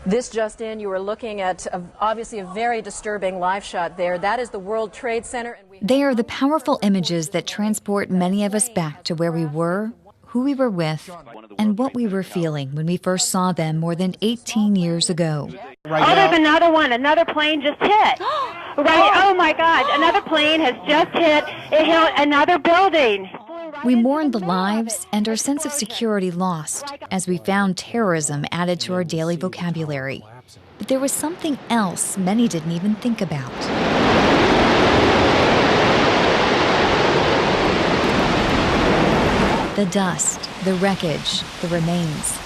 This just in, you are looking at obviously a very disturbing live shot there. That is the World Trade Center. And they are the powerful images that transport many of us back to where we were, who we were with, and what we were feeling when we first saw them more than 18 years ago. Oh, there's another one. Another plane just hit. Right. Oh, my God. Another plane has just hit. It hit another building. We mourned the lives and our sense of security lost as we found terrorism added to our daily vocabulary. But there was something else many didn't even think about. The dust, the wreckage, the remains.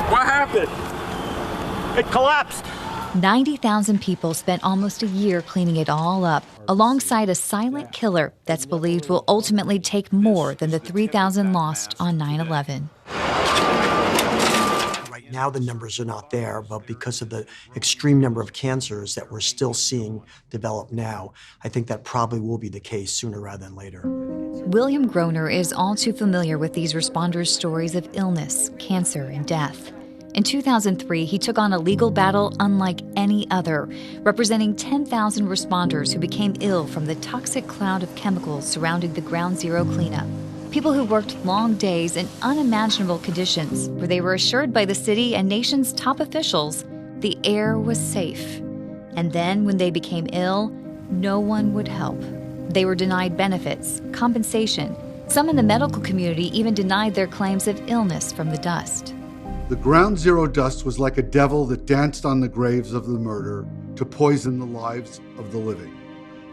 What happened? It collapsed. 90,000 people spent almost a year cleaning it all up, alongside a silent killer that's believed will ultimately take more than the 3,000 lost on 9/11. Right now the numbers are not there, but because of the extreme number of cancers that we're still seeing develop now, I think that probably will be the case sooner rather than later. William Groner is all too familiar with these responders' stories of illness, cancer, and death. In 2003, he took on a legal battle unlike any other, representing 10,000 responders who became ill from the toxic cloud of chemicals surrounding the Ground Zero cleanup. People who worked long days in unimaginable conditions, where they were assured by the city and nation's top officials the air was safe. And then, when they became ill, no one would help. They were denied benefits, compensation. Some in the medical community even denied their claims of illness from the dust. The Ground Zero dust was like a devil that danced on the graves of the murder to poison the lives of the living.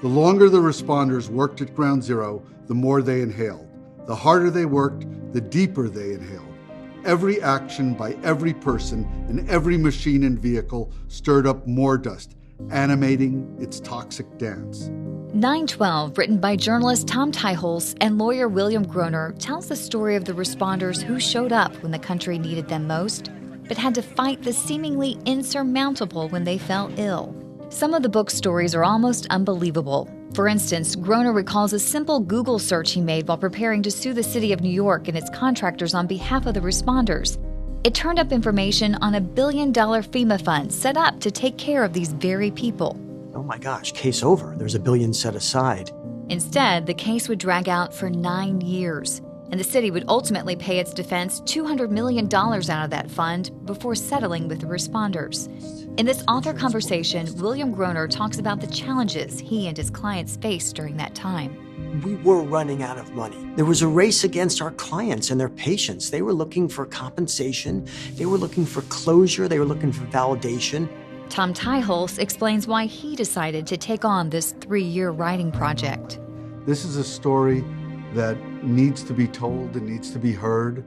The longer the responders worked at Ground Zero, the more they inhaled. The harder they worked, the deeper they inhaled. Every action by every person and every machine and vehicle stirred up more dust, animating its toxic dance. 9/12, written by journalist Tom Teicholz and lawyer William Groner, tells the story of the responders who showed up when the country needed them most, but had to fight the seemingly insurmountable when they fell ill. Some of the book's stories are almost unbelievable. For instance, Groner recalls a simple Google search he made while preparing to sue the city of New York and its contractors on behalf of the responders. It turned up information on a $1 billion FEMA fund set up to take care of these very people. Oh my gosh, case over. There's $1 billion set aside. Instead, the case would drag out for 9 years, and the city would ultimately pay its defense $200 million out of that fund before settling with the responders. In this author conversation, William Groner talks about the challenges he and his clients faced during that time. We were running out of money. There was a race against our clients and their patients. They were looking for compensation. They were looking for closure. They were looking for validation. Tom Teicholz explains why he decided to take on this 3-year writing project. This is a story that needs to be told and needs to be heard.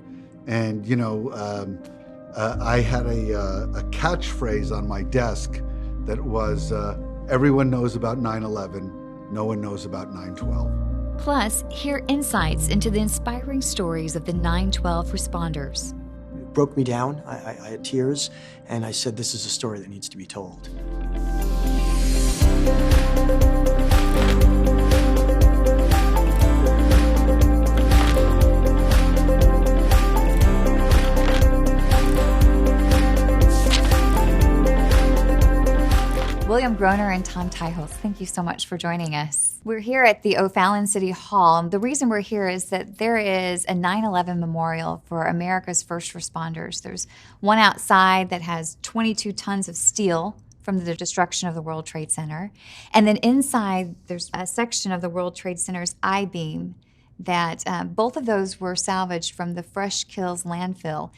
And, I had a catchphrase on my desk that was, everyone knows about 9/11, no one knows about 9/12. Plus, hear insights into the inspiring stories of the 9/12 responders. It broke me down. I had tears, and I said, this is a story that needs to be told. William Groner and Tom Teicholz, thank you so much for joining us. We're here at the O'Fallon City Hall. The reason we're here is that there is a 9/11 memorial for America's first responders. There's one outside that has 22 tons of steel from the destruction of the World Trade Center. And then inside, there's a section of the World Trade Center's I-beam that both of those were salvaged from the Fresh Kills landfill.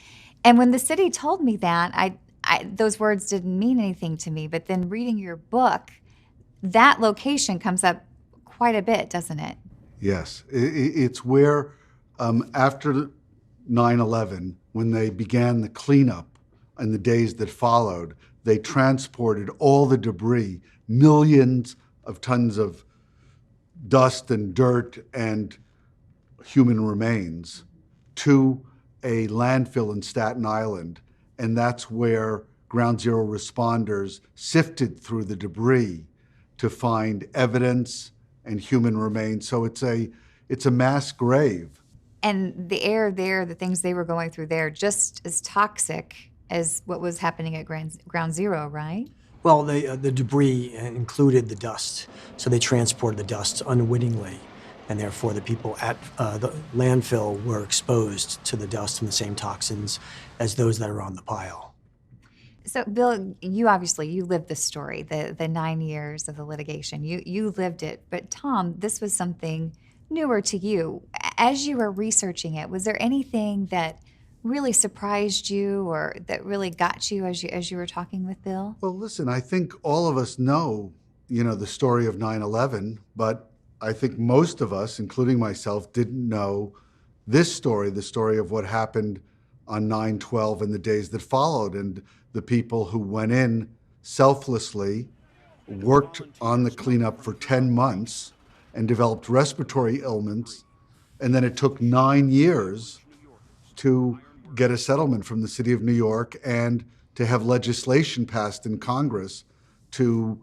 And when the city told me that, those words didn't mean anything to me, but then reading your book, that location comes up quite a bit, doesn't it? Yes, it's where after 9/11, when they began the cleanup in the days that followed, they transported all the debris, millions of tons of dust and dirt and human remains, to a landfill in Staten Island. And that's where Ground Zero responders sifted through the debris to find evidence and human remains. So it's a mass grave. And the air there, the things they were going through there, just as toxic as what was happening at ground zero, right? Well, the debris included the dust, so they transported the dust unwittingly, and therefore the people at the landfill were exposed to the dust and the same toxins as those that are on the pile. So, Bill, you lived this story, the 9 years of the litigation. You lived it. But Tom, this was something newer to you. As you were researching it, was there anything that really surprised you or that really got you as you were talking with Bill? Well, listen, I think all of us know, the story of 9/11, but I think most of us, including myself, didn't know this story, the story of what happened on 9/12 and the days that followed, and the people who went in selflessly, worked on the cleanup for 10 months, and developed respiratory ailments, and then it took 9 years to get a settlement from the city of New York and to have legislation passed in Congress to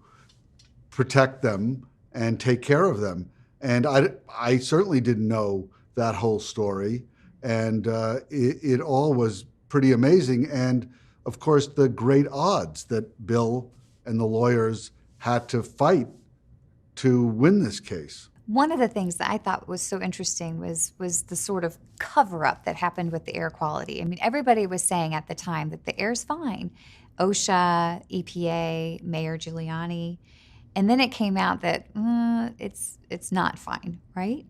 protect them and take care of them. And I certainly didn't know that whole story, and it all was pretty amazing. And of course, the great odds that Bill and the lawyers had to fight to win this case. One of the things that I thought was so interesting was the sort of cover-up that happened with the air quality. I mean, everybody was saying at the time that the air's fine. OSHA, EPA, Mayor Giuliani. And then it came out that it's not fine, right?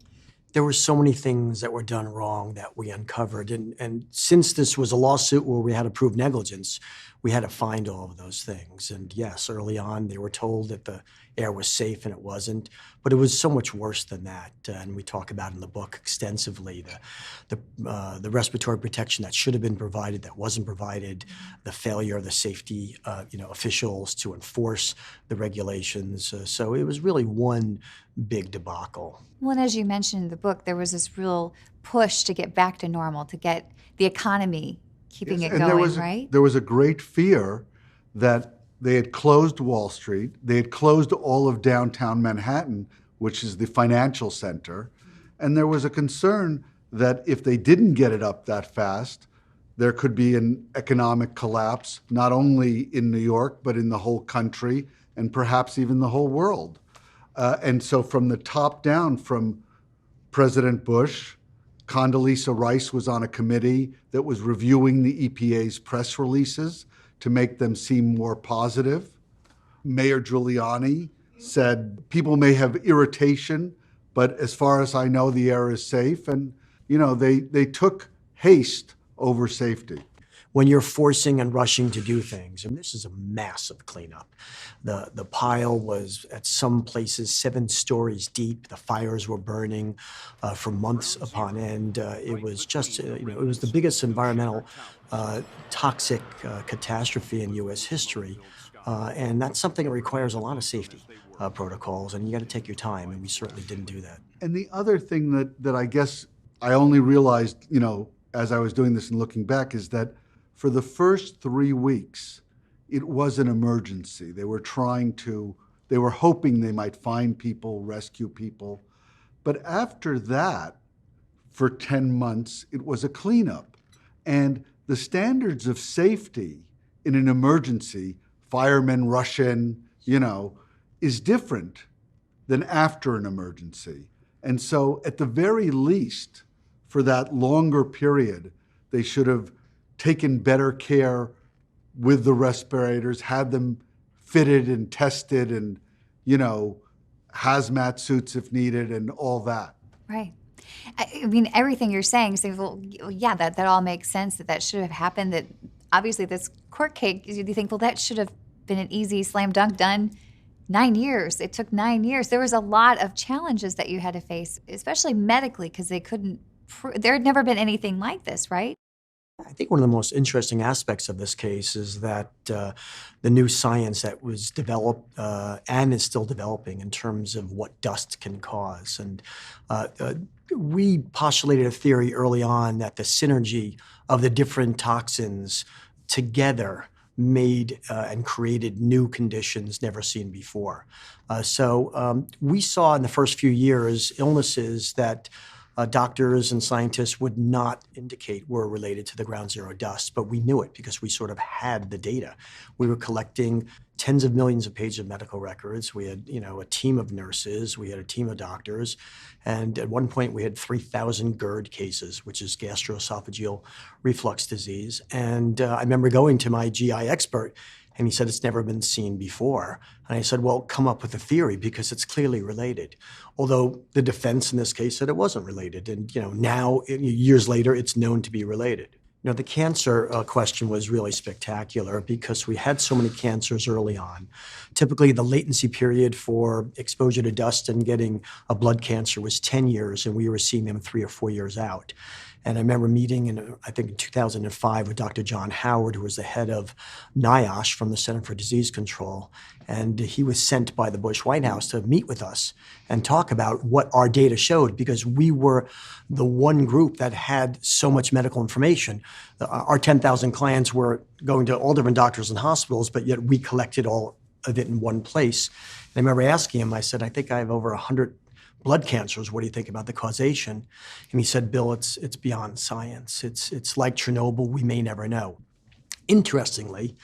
There were so many things that were done wrong that we uncovered. And since this was a lawsuit where we had to prove negligence, we had to find all of those things. And yes, early on, they were told that the air was safe, and it wasn't. But it was so much worse than that. And we talk about in the book extensively the respiratory protection that should have been provided that wasn't provided, the failure of the safety officials to enforce the regulations. So it was really one big debacle. Well, and as you mentioned in the book, there was this real push to get back to normal, to get the economy keeping it going, right? There was a great fear that they had closed Wall Street, they had closed all of downtown Manhattan, which is the financial center, and there was a concern that if they didn't get it up that fast, there could be an economic collapse, not only in New York, but in the whole country, and perhaps even the whole world. And so from the top down, from President Bush, Condoleezza Rice was on a committee that was reviewing the EPA's press releases to make them seem more positive. Mayor Giuliani said people may have irritation, but as far as I know, the air is safe. And, they took haste over safety. When you're forcing and rushing to do things, and this is a massive cleanup. The pile was at some places 7 stories deep. The fires were burning for months upon end. It was just, it was the biggest environmental toxic catastrophe in U.S. history. And that's something that requires a lot of safety protocols, and you got to take your time, and we certainly didn't do that. And the other thing that I guess I only realized, as I was doing this and looking back, is that for the first 3 weeks, it was an emergency. They were hoping they might find people, rescue people. But after that, for 10 months, it was a cleanup. And the standards of safety in an emergency, firemen rush in, is different than after an emergency. And so at the very least, for that longer period, they should have taken better care with the respirators, had them fitted and tested and, hazmat suits if needed and all that. Right. I mean, everything you're saying, well, yeah, that all makes sense, that should have happened, that obviously this court case, you think, well, that should have been an easy slam dunk done. 9 years. It took 9 years. There was a lot of challenges that you had to face, especially medically, because they couldn't, there had never been anything like this, right? I think one of the most interesting aspects of this case is that the new science that was developed and is still developing in terms of what dust can cause. And we postulated a theory early on that the synergy of the different toxins together made and created new conditions never seen before. So we saw in the first few years illnesses that doctors and scientists would not indicate were related to the ground zero dust, but we knew it because we sort of had the data. We were collecting tens of millions of pages of medical records. We had, a team of nurses. We had a team of doctors. And at one point, we had 3,000 GERD cases, which is gastroesophageal reflux disease. And I remember going to my GI expert, and he said, it's never been seen before. And I said, well, come up with a theory because it's clearly related. Although the defense in this case said it wasn't related. And, now, years later, it's known to be related. The cancer question was really spectacular because we had so many cancers early on. Typically, the latency period for exposure to dust and getting a blood cancer was 10 years, and we were seeing them 3 or 4 years out. And I remember meeting in 2005 with Dr. John Howard, who was the head of NIOSH from the Center for Disease Control. And he was sent by the Bush White House to meet with us and talk about what our data showed, because we were the one group that had so much medical information. Our 10,000 clients were going to all different doctors and hospitals, but yet we collected all of it in one place. And I remember asking him, I said, I think I have over 100 blood cancers. What do you think about the causation? And he said, Bill, it's beyond science. It's like Chernobyl. We may never know. Interestingly,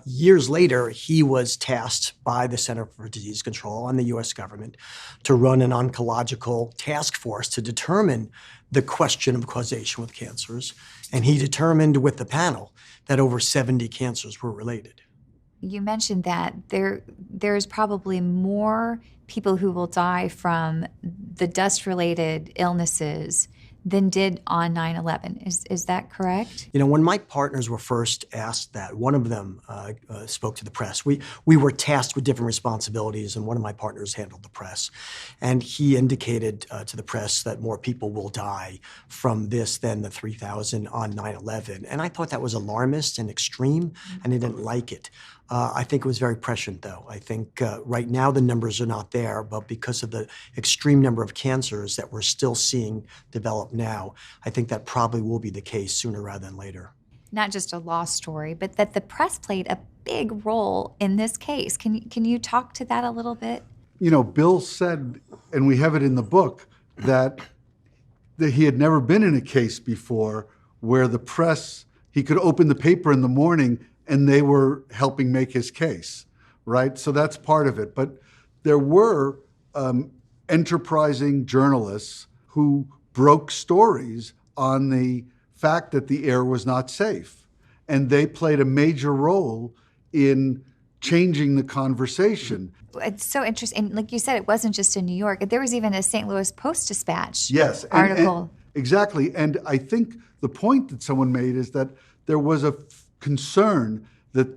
years later, he was tasked by the Center for Disease Control and the U.S. government to run an oncological task force to determine the question of causation with cancers. And he determined with the panel that over 70 cancers were related. You mentioned that there's probably more people who will die from the dust-related illnesses than did on 9/11. Is that correct? When my partners were first asked that, one of them spoke to the press. We were tasked with different responsibilities, and one of my partners handled the press. And he indicated to the press that more people will die from this than the 3,000 on 9/11. And I thought that was alarmist and extreme, and I didn't like it. I think it was very prescient, though. I think right now the numbers are not there, but because of the extreme number of cancers that we're still seeing develop now, I think that probably will be the case sooner rather than later. Not just a lost story, but that the press played a big role in this case. Can you talk to that a little bit? Bill said, and we have it in the book, that he had never been in a case before where the press, he could open the paper in the morning and they were helping make his case, right? So that's part of it. But there were enterprising journalists who broke stories on the fact that the air was not safe. And they played a major role in changing the conversation. It's so interesting. And like you said, it wasn't just in New York. There was even a St. Louis Post-Dispatch article. Exactly. And I think the point that someone made is that there was a concern that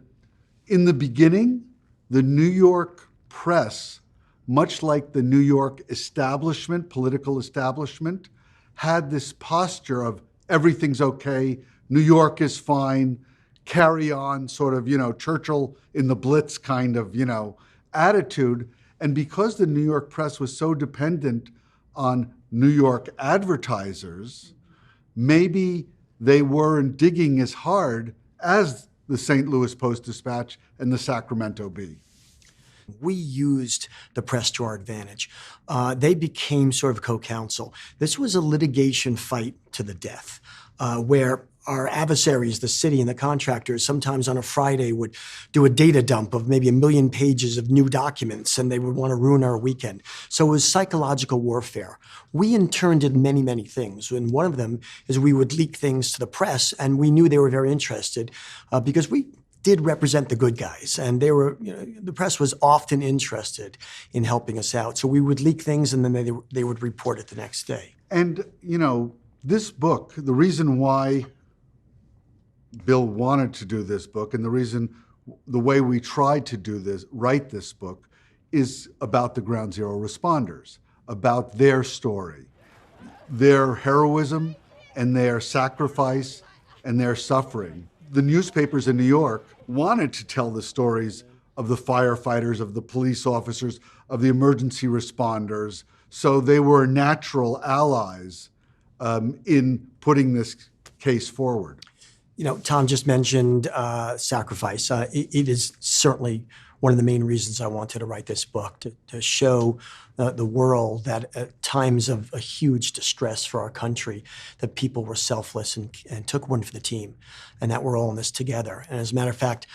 in the beginning, the New York press, much like the New York establishment, political establishment, had this posture of everything's okay, New York is fine, carry on, sort of, Churchill in the Blitz kind of, attitude. And because the New York press was so dependent on New York advertisers, maybe they weren't digging as hard as the St. Louis Post-Dispatch and the Sacramento Bee. We used the press to our advantage. They became sort of co-counsel. This was a litigation fight to the death, where our adversaries, the city and the contractors, sometimes on a Friday would do a data dump of maybe 1 million pages of new documents, and they would want to ruin our weekend. So it was psychological warfare. We in turn did many, many things. And one of them is we would leak things to the press, and we knew they were very interested because we did represent the good guys, and they were, the press was often interested in helping us out. So we would leak things, and then they would report it the next day. And, this book, the reason why Bill wanted to do this book, and the way we tried to write this book, is about the Ground Zero responders, about their story, their heroism and their sacrifice and their suffering. The newspapers in New York wanted to tell the stories of the firefighters, of the police officers, of the emergency responders, so they were natural allies in putting this case forward. Tom just mentioned sacrifice. It is certainly one of the main reasons I wanted to write this book, to show the world that at times of a huge distress for our country, that people were selfless and took one for the team, and that we're all in this together. And as a matter of fact,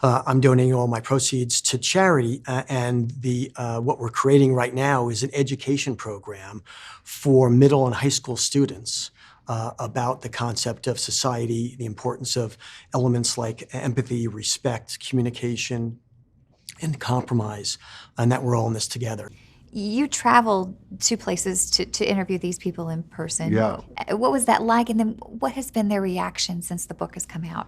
I'm donating all my proceeds to charity, and what we're creating right now is an education program for middle and high school students about the concept of society, the importance of elements like empathy, respect, communication, and compromise, and that we're all in this together. You traveled to places to interview these people in person. Yeah. What was that like? And then what has been their reaction since the book has come out?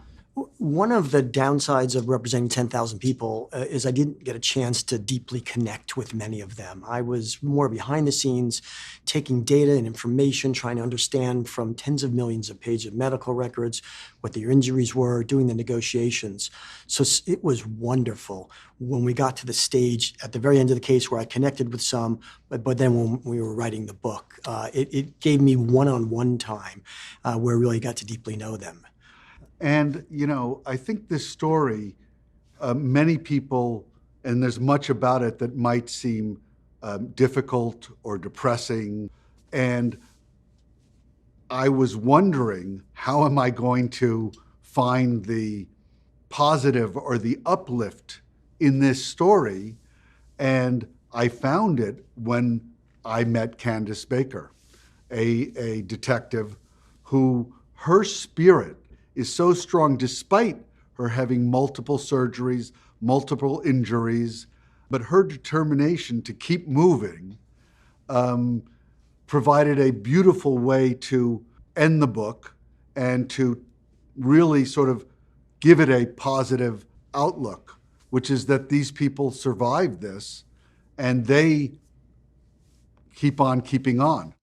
One of the downsides of representing 10,000 people is I didn't get a chance to deeply connect with many of them. I was more behind the scenes, taking data and information, trying to understand from tens of millions of pages of medical records what their injuries were, doing the negotiations. So it was wonderful when we got to the stage at the very end of the case where I connected with some, but then when we were writing the book, it gave me one-on-one time where I really got to deeply know them. And, I think this story, many people, and there's much about it that might seem difficult or depressing. And I was wondering, how am I going to find the positive or the uplift in this story? And I found it when I met Candace Baker, a detective who, her spirit is so strong despite her having multiple surgeries, multiple injuries, but her determination to keep moving provided a beautiful way to end the book and to really sort of give it a positive outlook, which is that these people survived this and they keep on keeping on.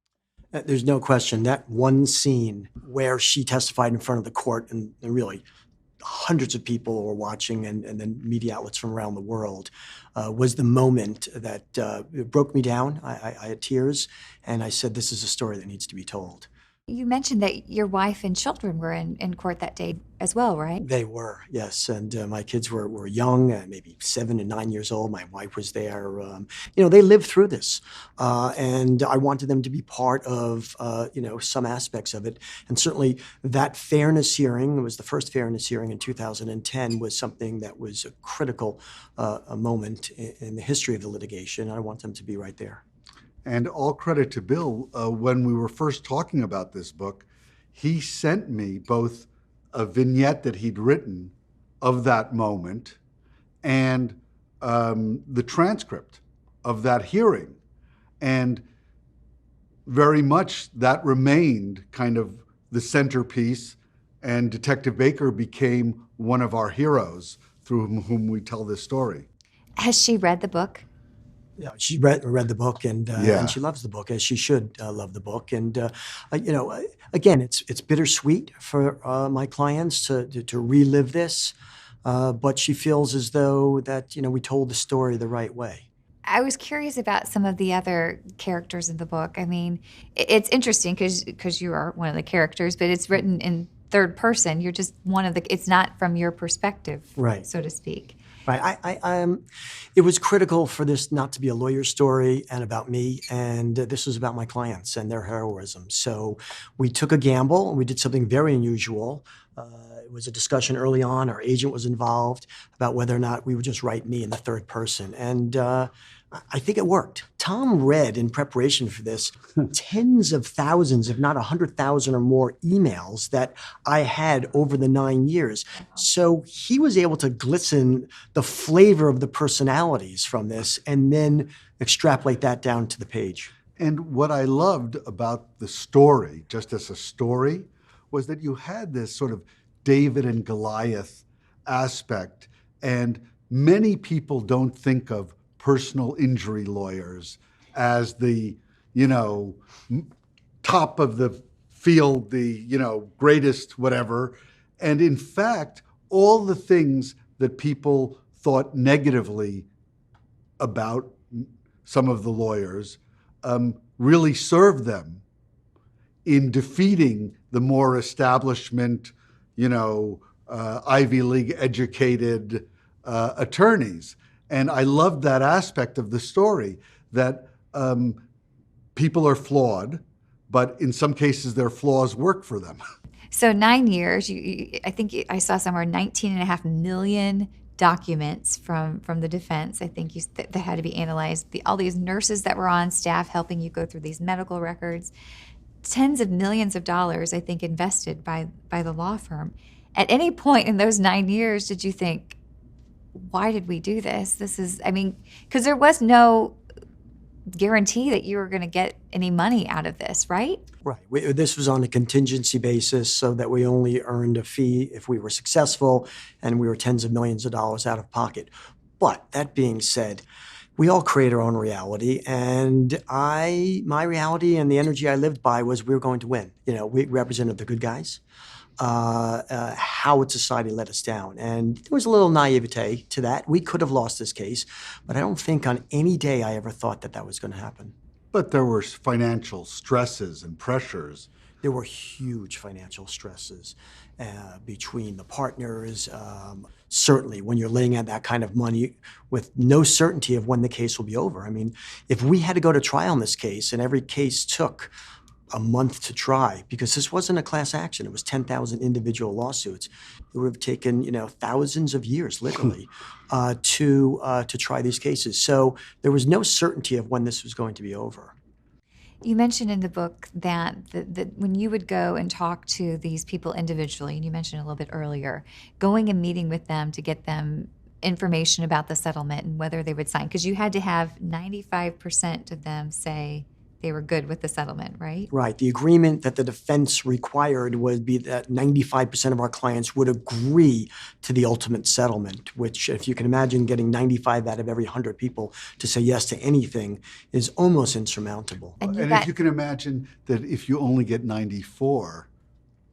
There's no question that one scene where she testified in front of the court and really hundreds of people were watching and then media outlets from around the world was the moment that it broke me down. I had tears and I said, this is a story that needs to be told. You mentioned that your wife and children were in court that day as well, right? They were, yes. And my kids were young, maybe 7 and 9 years old. My wife was there. They lived through this. And I wanted them to be part of, some aspects of it. And certainly that fairness hearing, it was the first fairness hearing in 2010, was something that was a critical moment in the history of the litigation. I want them to be right there. And all credit to Bill, when we were first talking about this book, he sent me both a vignette that he'd written of that moment and the transcript of that hearing. And very much that remained kind of the centerpiece, and Detective Baker became one of our heroes through whom we tell this story. Has she read the book? Yeah, she read the book and she loves the book, as she should love the book. And again, it's bittersweet for my clients to relive this, but she feels as though that we told the story the right way. I was curious about some of the other characters in the book. I mean, it's interesting because you are one of the characters, but it's written in third person. You're just one of the. It's not from your perspective, right, so to speak. Right. It was critical for this not to be a lawyer story and about me, and this was about my clients and their heroism. So we took a gamble and we did something very unusual. It was a discussion early on. Our agent was involved about whether or not we would just write me in the third person. And I think it worked. Tom read in preparation for this tens of thousands, if not 100,000 or more emails that I had over the 9 years. So he was able to glisten the flavor of the personalities from this and then extrapolate that down to the page. And what I loved about the story, just as a story, was that you had this sort of David and Goliath aspect. And many people don't think of personal injury lawyers as the, top of the field, the, greatest whatever. And in fact, all the things that people thought negatively about some of the lawyers really served them in defeating the more establishment, Ivy League educated attorneys. And I loved that aspect of the story, that people are flawed, but in some cases their flaws work for them. So 9 years, I think I saw somewhere 19.5 million documents from the defense. I think that had to be analyzed. All these nurses that were on staff helping you go through these medical records. Tens of millions of dollars, I think, invested by the law firm. At any point in those 9 years, did you think, why did we do this? Because there was no guarantee that you were going to get any money out of this, right? Right. This was on a contingency basis, so that we only earned a fee if we were successful, and we were tens of millions of dollars out of pocket. But that being said, we all create our own reality, and my reality and the energy I lived by was we were going to win. We represented the good guys. How would society let us down? And there was a little naivete to that. We could have lost this case, but I don't think on any day I ever thought that was going to happen. But there were financial stresses and pressures. There were huge financial stresses between the partners. Certainly, when you're laying out that kind of money with no certainty of when the case will be over. I mean, if we had to go to trial in this case, and every case took a month to try, because this wasn't a class action, it was 10,000 individual lawsuits. It would have taken, thousands of years, literally, to try these cases. So there was no certainty of when this was going to be over. You mentioned in the book that when you would go and talk to these people individually, and you mentioned a little bit earlier, going and meeting with them to get them information about the settlement and whether they would sign, because you had to have 95% of them say they were good with the settlement, right? Right. The agreement that the defense required would be that 95% of our clients would agree to the ultimate settlement, which, if you can imagine, getting 95 out of every 100 people to say yes to anything is almost insurmountable. And if you can imagine that if you only get 94,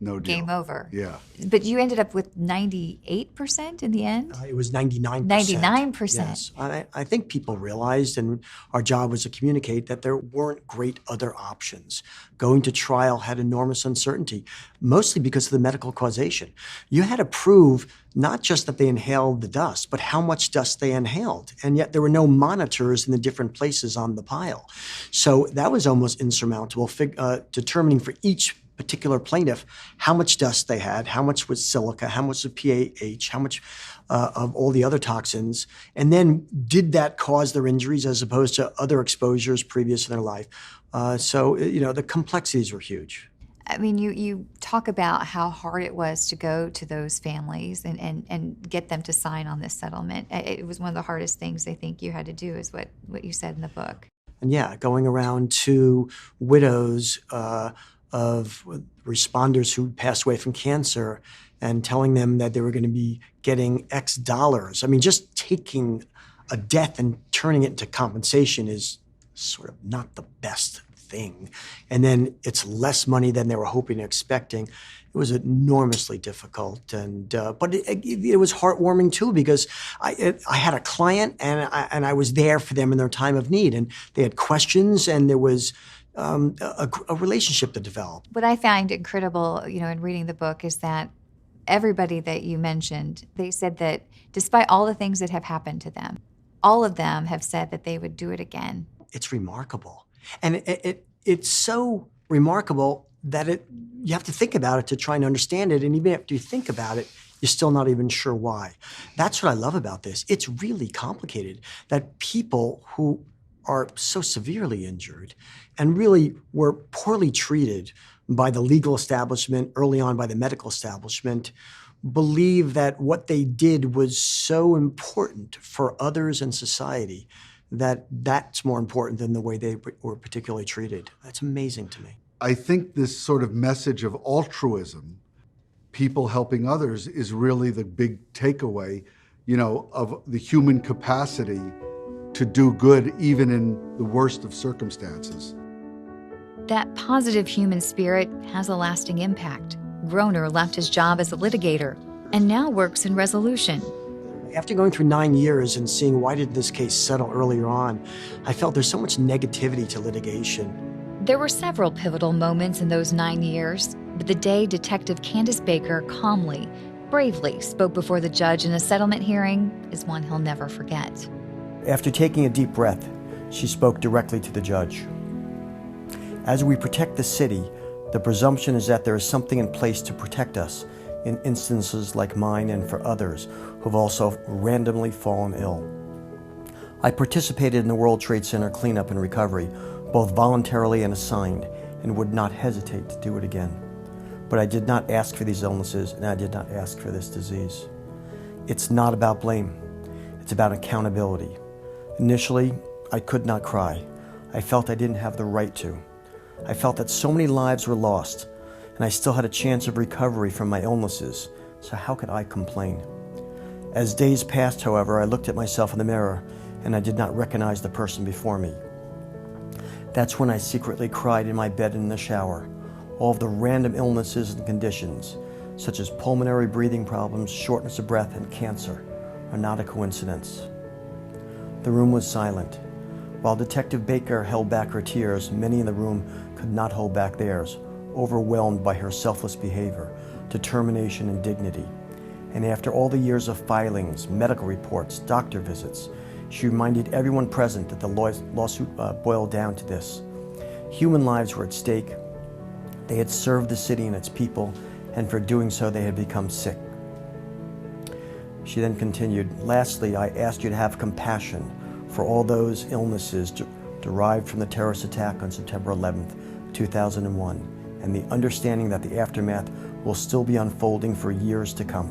no deal. Game over. Yeah. But you ended up with 98% in the end? It was 99%. 99%. Yes. I think people realized, and our job was to communicate, that there weren't great other options. Going to trial had enormous uncertainty, mostly because of the medical causation. You had to prove not just that they inhaled the dust, but how much dust they inhaled. And yet there were no monitors in the different places on the pile. So that was almost insurmountable, determining for each particular plaintiff how much dust they had, how much was silica, how much was PAH, how much of all the other toxins, and then did that cause their injuries as opposed to other exposures previous in their life. So the complexities were huge. I mean, you talk about how hard it was to go to those families and get them to sign on this settlement. It was one of the hardest things I think you had to do, is what you said in the book. And going around to widows of responders who passed away from cancer and telling them that they were going to be getting X dollars. I mean, just taking a death and turning it into compensation is sort of not the best thing. And then it's less money than they were hoping and expecting. It was enormously difficult, and but it was heartwarming too, because I had a client and I was there for them in their time of need, and they had questions, and there was a relationship to develop. What I find incredible, in reading the book, is that everybody that you mentioned, they said that despite all the things that have happened to them, all of them have said that they would do it again. It's remarkable. And it's so remarkable that you have to think about it to try and understand it. And even after you think about it, you're still not even sure why. That's what I love about this. It's really complicated, that people who are so severely injured and really were poorly treated by the legal establishment, early on by the medical establishment, believe that what they did was so important for others in society that that's more important than the way they were particularly treated. That's amazing to me. I think this sort of message of altruism, people helping others, is really the big takeaway, of the human capacity to do good even in the worst of circumstances. That positive human spirit has a lasting impact. Groner left his job as a litigator and now works in resolution. After going through 9 years and seeing why did this case settle earlier on, I felt there's so much negativity to litigation. There were several pivotal moments in those 9 years, but the day Detective Candace Baker calmly, bravely spoke before the judge in a settlement hearing is one he'll never forget. After taking a deep breath, she spoke directly to the judge. As we protect the city, the presumption is that there is something in place to protect us in instances like mine and for others who've also randomly fallen ill. I participated in the World Trade Center cleanup and recovery, both voluntarily and assigned, and would not hesitate to do it again. But I did not ask for these illnesses, and I did not ask for this disease. It's not about blame. It's about accountability. Initially, I could not cry. I felt I didn't have the right to. I felt that so many lives were lost, and I still had a chance of recovery from my illnesses, so how could I complain? As days passed, however, I looked at myself in the mirror, and I did not recognize the person before me. That's when I secretly cried in my bed and in the shower. All of the random illnesses and conditions, such as pulmonary breathing problems, shortness of breath, and cancer, are not a coincidence. The room was silent. While Detective Baker held back her tears, many in the room could not hold back theirs, overwhelmed by her selfless behavior, determination, and dignity. And after all the years of filings, medical reports, doctor visits, she reminded everyone present that the lawsuit boiled down to this. Human lives were at stake. They had served the city and its people, and for doing so they had become sick. She then continued, "Lastly, I ask you to have compassion for all those illnesses derived from the terrorist attack on September 11th, 2001, and the understanding that the aftermath will still be unfolding for years to come.